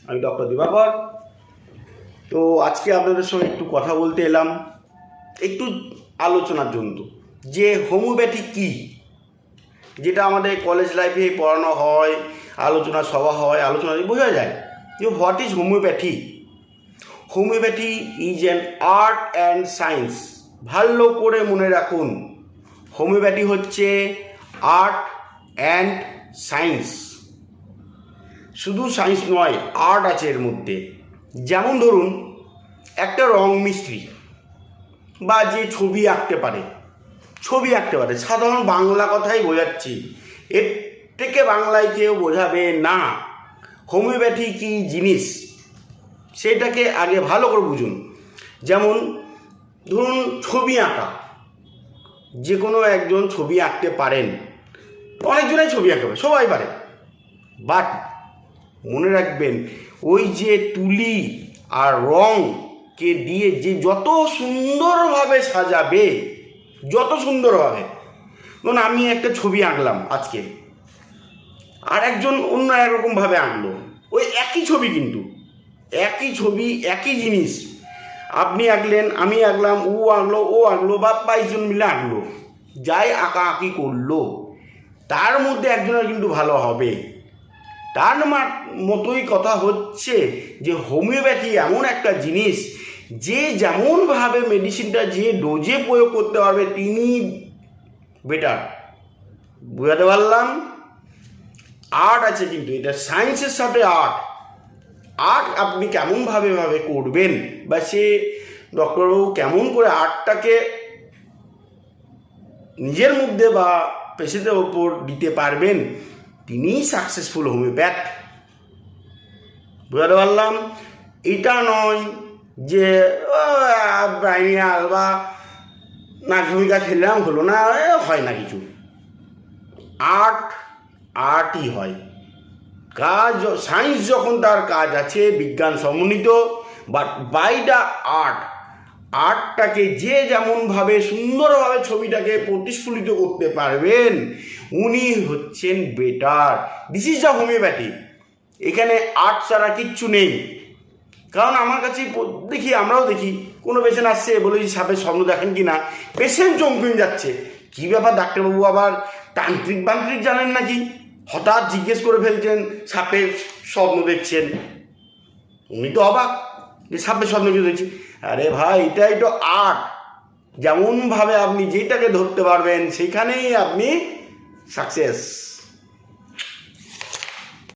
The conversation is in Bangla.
আমি ডক্টর দিবাকর। তো আজকে আপনাদের সঙ্গে একটু কথা বলতে এলাম, একটু আলোচনার জন্য যে হোমিওপ্যাথি কী, যেটা আমাদের কলেজ লাইফে পড়ানো হয়, আলোচনা সভা হয়, আলোচনা বোঝা যায় যে what is homeopathy. Homeopathy is an art and science. ভালো করে মনে রাখুন, হোমিওপ্যাথি হচ্ছে আর্ট অ্যান্ড সায়েন্স। শুধু সায়েন্স নয়, আর্ট আছে এর মধ্যে। যেমন ধরুন, একটা রং মিস্ত্রি বা যে ছবি আঁকতে পারে, সাধারণ বাংলা কথাই বোঝাচ্ছি, এর থেকে বাংলায় কেউ বোঝাবে না হোমিওপ্যাথি কী জিনিস, সেটাকে আগে ভালো করে বুঝুন। যেমন ধরুন ছবি আঁকা, যে কোনো একজন ছবি আঁকতে পারেন, অনেকজনাই ছবি আঁকতে পারে, সবাই পারে, বাট মনে রাখবেন ওই যে তুলি আর রংকে দিয়ে যে যত সুন্দরভাবে সাজাবে, যত সুন্দরভাবে, ধরুন আমি একটা ছবি আঁকলাম আজকে, আর একজন অন্য একরকমভাবে আঁকলো, ওই একই ছবি, কিন্তু একই ছবি একই জিনিস, আপনি আঁকলেন, আমি আঁকলাম, ও আঁকলো, ও আঁকলো, বা 22 জন মিলে আঁকলো, যাই আঁকাআঁকি করলো, তার মধ্যে একজনের কিন্তু ভালো হবে। তার মতোই কথা হচ্ছে যে হোমিওপ্যাথি এমন একটা জিনিস, যে যেমনভাবে মেডিসিনটা যে ডোজে প্রয়োগ করতে পারবে তিনি বেটার। বুঝাতে পারলাম? আর্ট আছে, কিন্তু এটা সায়েন্সের সাথে আর্ট আপনি কেমনভাবে করবেন, বা সে ডক্টরবাবু কেমন করে আর্টটাকে নিজের মধ্যে বা পেশেন্টের ওপর দিতে পারবেন, তিনিই সাকসেসফুল হোমিওপ্যাথ। বুঝতে পারলাম? এটা নয় যে ব্রাইনিয়াল বা নাগভূমিকা খেললাম, হলো না, হয় না কিছু। আর্টই হয় কাজ। সায়েন্স যখন তার কাজ আছে বিজ্ঞান সমন্বিত, বাট বাই দ্য আর্টটাকে যে যেমনভাবে সুন্দরভাবে ছবিটাকে প্রতিস্ফুলিত করতে পারবেন, উনি হচ্ছেন better. This is the homeopathy. এখানে আর্ট ছাড়া কিচ্ছু নেই। কারণ আমার কাছে দেখি, আমরাও দেখি, কোনো পেশেন্ট আসছে, বলেছি সাপের স্বপ্ন দেখেন কি না, পেশেন্ট চমকে যাচ্ছে, কী ব্যাপার ডাক্তারবাবু, আবার তান্ত্রিক জানেন নাকি? হঠাৎ জিজ্ঞেস করে ফেলছেন সাপের স্বপ্ন দেখছেন। উনি তো অবাক যে সাপের স্বপ্ন কি দেখছি। আরে ভাই, এটাই তো আর্ট। যেমনভাবে আপনি যেটাকে ধরতে পারবেন, সেখানেই আপনি সাকসেস।